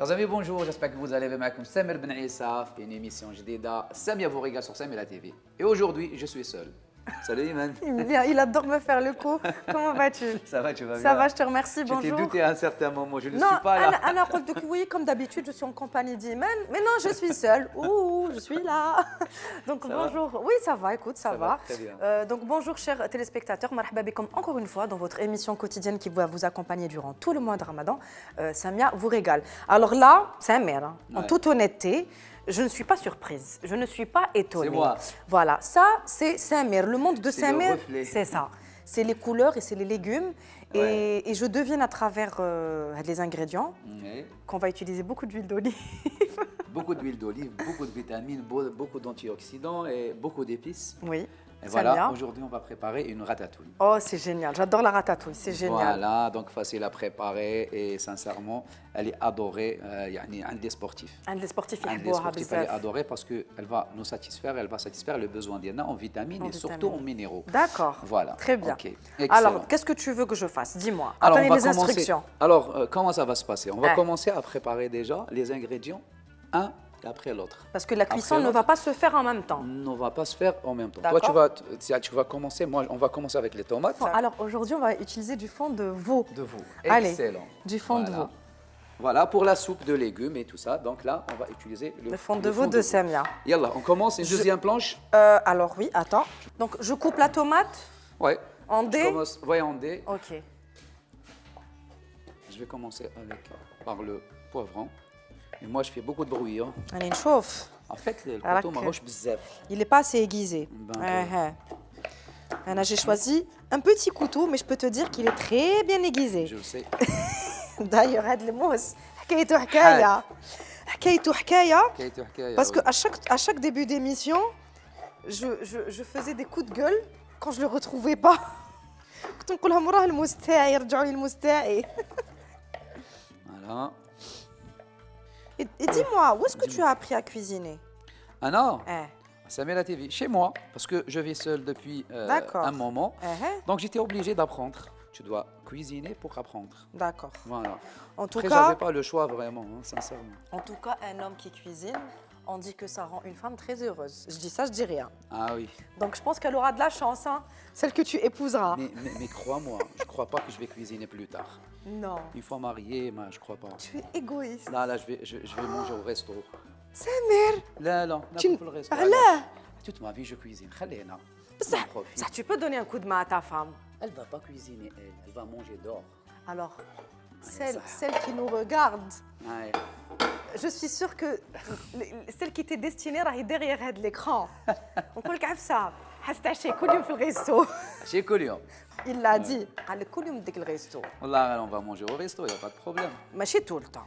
Chers amis, bonjour, j'espère que vous allez bien. Comme Samir Ben Issa, une émission جديدة. Samia vous régale sur Samia TV. Et aujourd'hui, je suis seul. Salut Iman. Il adore me faire le coup. Comment vas-tu? Ça va, tu vas bien? Ça va, je te remercie, bonjour. Tu t'es douté à un certain moment, je ne non, suis pas là. Anna, oui, comme d'habitude, je suis en compagnie d'Iman. Mais non, je suis seule. Ouh, je suis là. Donc ça bonjour. Va? Oui, ça va, écoute, ça va. Très bien. Donc bonjour, chers téléspectateurs. Marhaba bikoum encore une fois dans votre émission quotidienne qui va vous accompagner durant tout le mois de Ramadan. Samia vous régale. Alors là, Samir, hein, en toute honnêteté, je ne suis pas surprise, je ne suis pas étonnée. C'est moi. Voilà, ça c'est Samir. Le monde de Samir, c'est ça. C'est les couleurs et c'est les légumes. Ouais. Et je devine à travers les ingrédients Oui. qu'on va utiliser beaucoup d'huile d'olive. Beaucoup d'huile d'olive, beaucoup de vitamines, beaucoup d'antioxydants et beaucoup d'épices. Oui. Et voilà, aujourd'hui on va préparer une ratatouille. Oh, c'est génial, j'adore la ratatouille, c'est génial. Voilà, donc facile à préparer et sincèrement, elle est adorée, un des sportifs. Un des sportifs, elle est adorée parce qu'elle va nous satisfaire, elle va satisfaire le besoin d'Yana en vitamines et surtout en minéraux. D'accord, voilà. Très bien. Okay. Alors, qu'est-ce que tu veux que je fasse? Dis-moi, attends les instructions. Alors, comment ça va se passer? On va commencer à préparer déjà les ingrédients, un après l'autre. Parce que la cuisson ne va pas se faire en même temps. Ne va pas se faire en même temps. Toi, tu vas commencer, on va commencer avec les tomates. Alors aujourd'hui, on va utiliser du fond de veau. De veau, excellent. Allez, du fond de veau. Voilà, pour la soupe de légumes et tout ça. Donc là, on va utiliser le fond de veau de Samia. Yallah, on commence une deuxième planche. Alors oui, attends. Donc je coupe la tomate. Ouais. En dés. Oui, en dés. Ok. Je vais commencer par le poivron. Et moi, je fais beaucoup de bruit. Hein. Allez, chauffe. En fait, le couteau m'arrache bzaf. Il n'est pas assez aiguisé. J'ai choisi un petit couteau, mais je peux te dire qu'il est très bien aiguisé. Je le sais. D'ailleurs, هاد الموس حكايته حكايه. حكايته حكايه. Parce que à chaque début d'émission, je faisais des coups de gueule quand je le retrouvais pas. كنت نقول لهم راه الموس تاعي رجعوا لي الموس تاعي. Voilà. Et dis-moi, où est-ce que tu as appris à cuisiner? Ah non, Samia TV, chez moi, parce que je vis seule depuis un moment. Donc j'étais obligée d'apprendre. Tu dois cuisiner pour apprendre. D'accord. Voilà. En tout Après, cas, j'avais pas le choix vraiment, hein, sincèrement. En tout cas, un homme qui cuisine, on dit que ça rend une femme très heureuse. Je dis ça, je dis rien. Ah oui. Donc je pense qu'elle aura de la chance, hein, celle que tu épouseras. Mais crois-moi, je crois pas que je vais cuisiner plus tard. Non. Une fois mariée, je crois pas. Tu es égoïste. Là, je vais manger au resto. Samir. Là, tu peux le resto. Là. Toute ma vie, je cuisine. Khalena. Ça, tu peux donner un coup de main à ta femme. Elle va pas cuisiner, elle va manger dehors. Alors, celle qui nous regarde, je suis sûre que celle qui t'est destinée est derrière l'écran. On peut le faire ça. Hastachez كل يوم في الريستو. Chez Colion. Il l'a dit. على كل يوم ديك الريستو. Là, on va manger au resto, il n'y a pas de problème. ماشي tout le temps.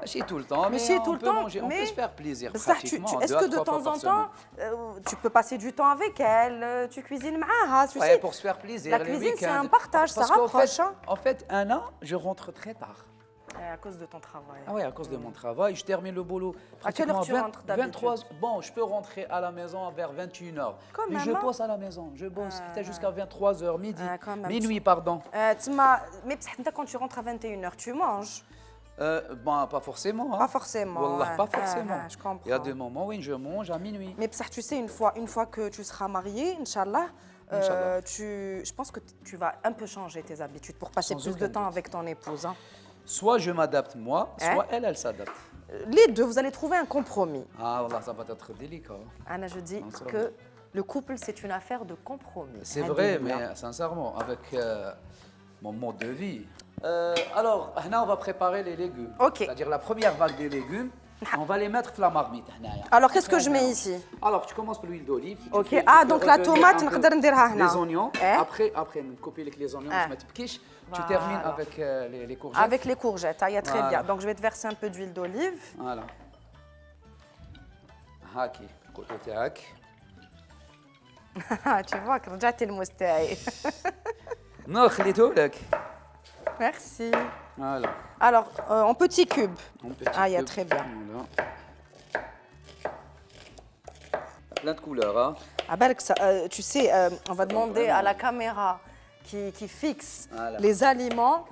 Chez tout le temps, mais on peut manger, on peut se faire plaisir pratiquement. Est-ce que de temps en temps, tu peux passer du temps avec elle, tu cuisines معاها, tu sais? Pour se faire plaisir. La cuisine, c'est un partage, ça rapproche. En fait, un an, je rentre très tard. À cause de ton travail. Ah oui, à cause de mon travail, je termine le boulot. À quelle heure tu rentres d'habitude? 23. Bon, je peux rentrer à la maison vers 21h. Mais je bosse à la maison, je bosse jusqu'à 23h, minuit, pardon. Mais quand tu rentres à 21h, tu manges? Pas forcément. Pas forcément. Wallah, pas forcément. Je comprends. Il y a des moments où je mange à minuit. Mais tu sais, une fois que tu seras mariée, Inch'Allah, je pense que tu vas un peu changer tes habitudes pour passer plus de temps avec ton épouse. Hein. Soit je m'adapte moi, soit elle s'adapte. Les deux, vous allez trouver un compromis. Ah, voilà, ça va être délicat. Anna, je dis que le couple, c'est une affaire de compromis. C'est vrai, mais sincèrement, avec mon mode de vie. Alors, là, on va préparer les légumes. C'est-à-dire la première vague des légumes, on va les mettre dans la marmite. Alors, qu'est-ce que je mets ici? Alors, tu commences par l'huile d'olive. Ok. Ah, donc la tomate, les oignons. Après, couper les oignons, tu termines avec les courgettes. Avec les courgettes, il y a très bien. Donc, je vais te verser un peu d'huile d'olive. Voilà. Ok, côté tac. Tu vois, que رجعت الموس تاعي. Non, خليته لك. Merci. Voilà. Alors, en petits cubes. Il y a très bien. Voilà. Plein de couleurs, hein. Tu sais, on va demander à la caméra qui fixe les aliments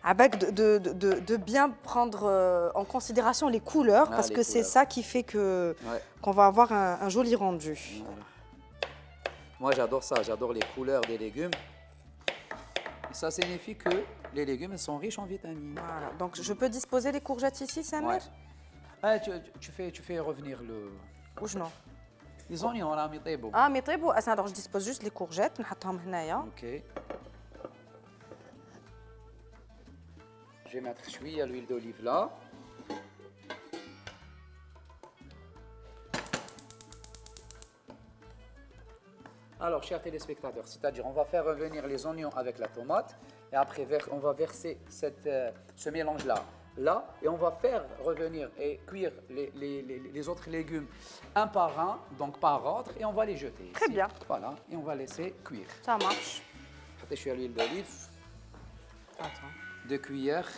Avec de bien prendre en considération les couleurs, parce que c'est ça qui fait qu'on va avoir un joli rendu. Voilà. Moi, j'adore ça, j'adore les couleurs des légumes. Et ça signifie que les légumes sont riches en vitamines. Voilà, donc je peux disposer les courgettes ici, Samer? Ouais. Tu fais revenir le... Ou non? Les oignons, là, ميطيبوا. Ah, mais très beau. Alors, je dispose juste les courgettes. نحطهم هنايا. Ok. Je vais mettre شوية l'huile d'olive là. Alors, chers téléspectateurs, c'est-à-dire on va faire revenir les oignons avec la tomate et après on va verser ce mélange-là là et on va faire revenir et cuire les autres légumes un par un, donc par ordre, et on va les jeter ici. Très bien. Voilà, et on va laisser cuire. Ça marche. Je vais l'huile d'olive, Attends. 2 cuillères,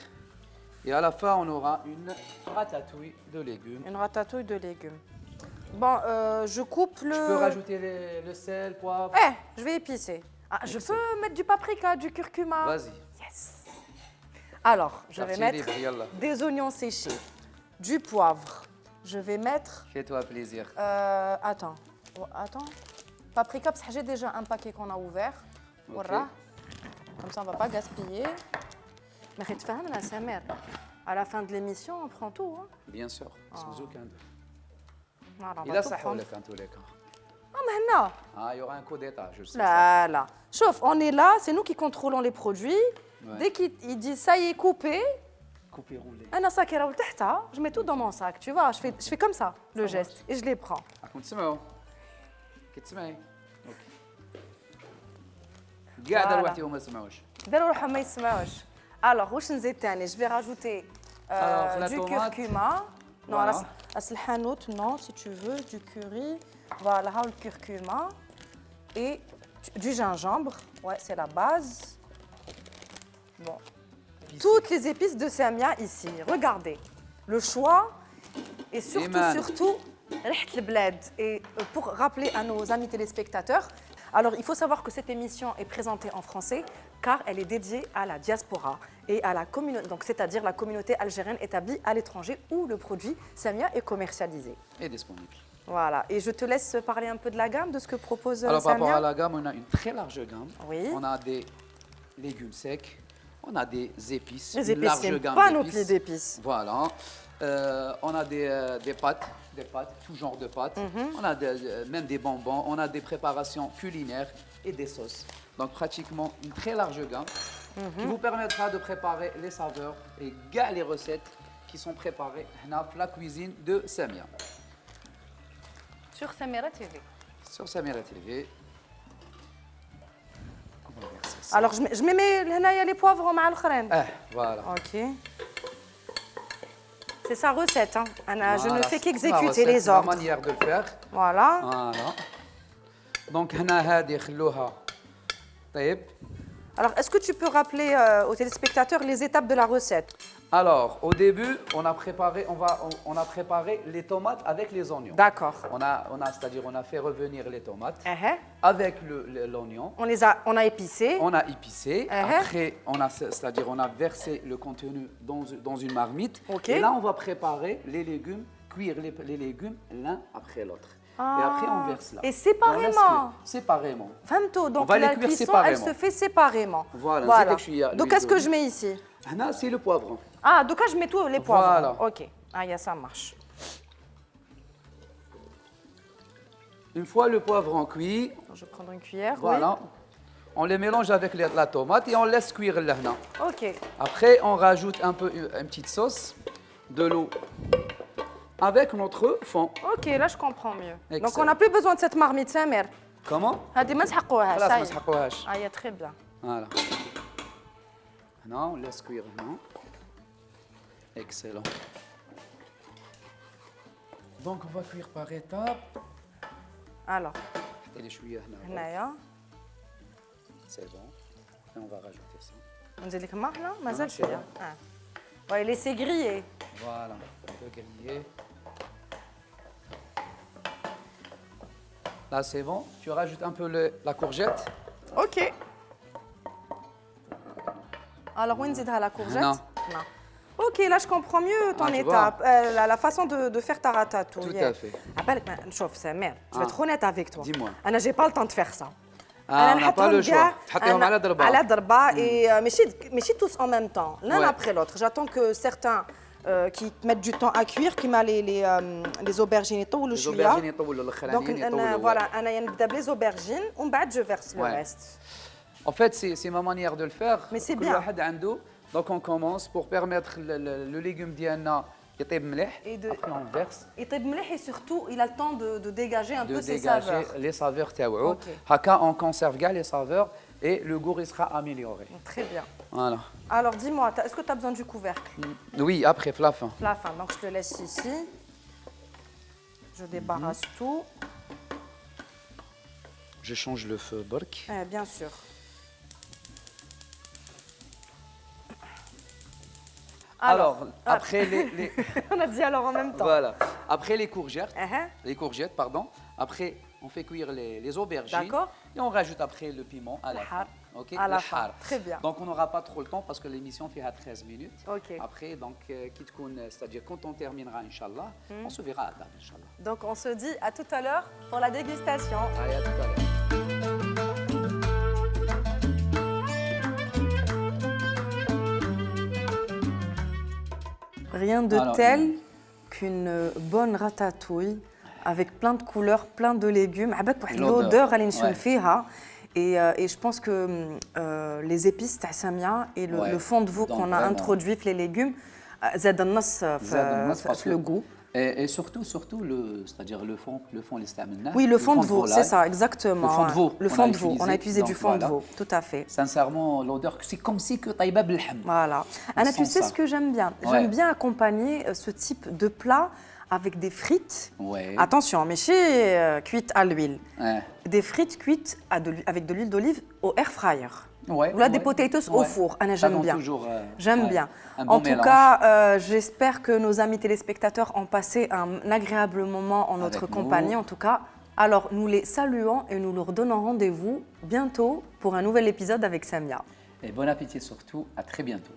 et à la fin on aura une ratatouille de légumes. Une ratatouille de légumes. Bon, je coupe le... Je peux rajouter le sel, poivre. Je vais épicer. Ah, je peux mettre du paprika, du curcuma. Vas-y. Yes. Alors, je vais mettre des oignons séchés, du poivre. Je vais mettre... Fais-toi plaisir. Attends. Paprika, parce que j'ai déjà un paquet qu'on a ouvert. Voilà. Comme ça, on ne va pas gaspiller. Mais tu fais la Samer. À la fin de l'émission, on prend tout. Hein. Bien sûr, sans aucun doute. Voilà, Il a ça en tous les cas. Ah, mais non. Ah, il y aura un coup d'état, je sais. Là. Chauffe, on est là, c'est nous qui contrôlons les produits. Ouais. Dès qu'il dit ça y est, coupé. Coupé, roulé. Je mets tout dans mon sac, tu vois. Je fais comme ça, le geste, et je les prends. Alors, je vais rajouter du curcuma. Non, voilà. Non, si tu veux, du curry. Voilà, le curcuma. Et du gingembre. Ouais, c'est la base. Bon. Toutes les épices de Samia ici. Regardez. Le choix et surtout, le bled. Et pour rappeler à nos amis téléspectateurs, alors il faut savoir que cette émission est présentée en français car elle est dédiée à la diaspora et à la communauté, donc c'est-à-dire la communauté algérienne établie à l'étranger où le produit Samia est commercialisé. Et disponible. Voilà. Et je te laisse parler un peu de la gamme, de ce que propose Samia. Alors par rapport à la gamme, on a une très large gamme. Oui. On a des légumes secs, on a des épices. Les épices, c'est une panoplie d'épices. Voilà. On a des pâtes, tout genre de pâtes. On a même des bonbons, on a des préparations culinaires et des sauces. Donc pratiquement une très large gamme qui vous permettra de préparer les saveurs et les recettes qui sont préparées dans la cuisine de Samia. Sur Samira TV. Sur Samira TV. Alors je mets les poivrons مع الخرين. Voilà. OK. C'est sa recette. Hein. Voilà, je ne fais qu'exécuter les ordres. C'est la manière de le faire. Voilà. Voilà. Donc, هذه خلوها طيب. Alors, est-ce que tu peux rappeler aux téléspectateurs les étapes de la recette? Alors, au début, on a préparé les tomates avec les oignons. D'accord. C'est-à-dire, on a fait revenir les tomates avec l'oignon. On a épicé. On a épicé. Après, on a versé le contenu dans une marmite. Okay. Et là, on va préparer les légumes, cuire les légumes l'un après l'autre. Et après, on verse là. Et séparément. Séparément. Donc la cuisson, elle se fait séparément. Voilà. Donc, qu'est-ce que je mets ici? C'est le poivron. Ah, donc là, je mets tous les poivrons. Voilà. OK. Ah, ça marche. Une fois le poivron cuit, je vais prendre une cuillère. Voilà. Oui. On les mélange avec la tomate et on laisse cuire là. OK. Après, on rajoute une petite sauce, de l'eau avec notre fond. OK, là je comprends mieux. Excellent. Donc on n'a plus besoin de cette marmite, Samer. Comment? هذه ما نسحقوهاش. خلاص ما نسحقوهاش. Ah, très bien. Voilà. Non, on laisse cuire. Non. Excellent. Donc on va cuire par étapes. Alors. C'est bon. Et on va rajouter ça. نزيد لك الماء هنا مازال شويه. On va laisser griller. Voilà, on peut griller. Là, c'est bon. Tu rajoutes un peu la courgette. OK. Alors, où nzidha la courgette? Non. Non. Ok, là je comprends mieux ton tu étape, la façon de faire ta ratatouille. Tout à fait. Chauffe, Samer, je vais être honnête avec toi. Dis-moi. J'ai pas le temps de faire ça. On n'a pas le choix. تحطيهم على ضربة. على ضربة et ماشي tous en même temps, l'un après l'autre. J'attends que certains qui mettent du temps à cuire, qui mettent les aubergines يطولوا شوية. Les aubergines يطولوا الاخرانيين يطولوا. Donc voilà, أنا نبدأ les aubergines ومن بعد je verse le reste. En fait, c'est ma manière de le faire. Mais c'est كل bien. واحد عنده. Donc on commence pour permettre le légume ديالنا يطيب مليح. Après on verse. يطيب مليح et surtout il a le temps de dégager un peu ses dégager saveurs. les saveurs تاوعو. Ok. هكا on conserve كاع les saveurs et le goût il sera amélioré. Très bien. Voilà. Alors dis-moi, est-ce que tu as besoin du couvercle? Oui, après la fin. La fin, donc je te laisse ici. Je débarrasse tout. Je change le feu برك. Bien sûr. Alors, après les On a dit alors en même temps. voilà. Après les courgettes, Uh-huh. pardon. Après, on fait cuire les aubergines. D'accord. Et on rajoute après le piment à la fin. Ok. À la Le fin. har. Très bien. Donc on n'aura pas trop le temps parce que l'émission fait à 13 minutes. Ok. Après, donc, c'est-à-dire quand on terminera, Inch'Allah, on se verra à table, Inch'Allah. Donc on se dit à tout à l'heure pour la dégustation. Allez, à tout à l'heure. Rien de Alors, tel qu'une bonne ratatouille avec plein de couleurs, plein de légumes. avec واحد l'odeur اللي نشم فيها. Et je pense que les épices تاع Samia et le fond de veau Donc, qu'on a vraiment. introduit في les légumes زاد النص في le goût. Et surtout, c'est-à-dire le fond اللي استعملناه. Oui, le fond de veau, c'est volaille. ça, exactement. Le fond de veau. Le fond de veau, on a utilisé du fond de veau, tout à fait. Sincèrement, l'odeur, c'est comme si que طيبة باللحم. Voilà. Anna, tu sais ce que j'aime bien? J'aime bien accompagner ce type de plat avec des frites. Ouais. Attention, mais chez cuites à l'huile. Ouais. Des frites cuites avec de l'huile d'olive au air fryer. Ouais, Ou là, des potatoes au four. Anna, Ça j'aime donne bien. toujours, J'aime bien. un bon En tout mélange. cas, j'espère que nos amis téléspectateurs ont passé un agréable moment en notre Avec compagnie. nous. En tout cas, alors nous les saluons et nous leur donnons rendez-vous bientôt pour un nouvel épisode avec Samia. Et bon appétit surtout, à très bientôt.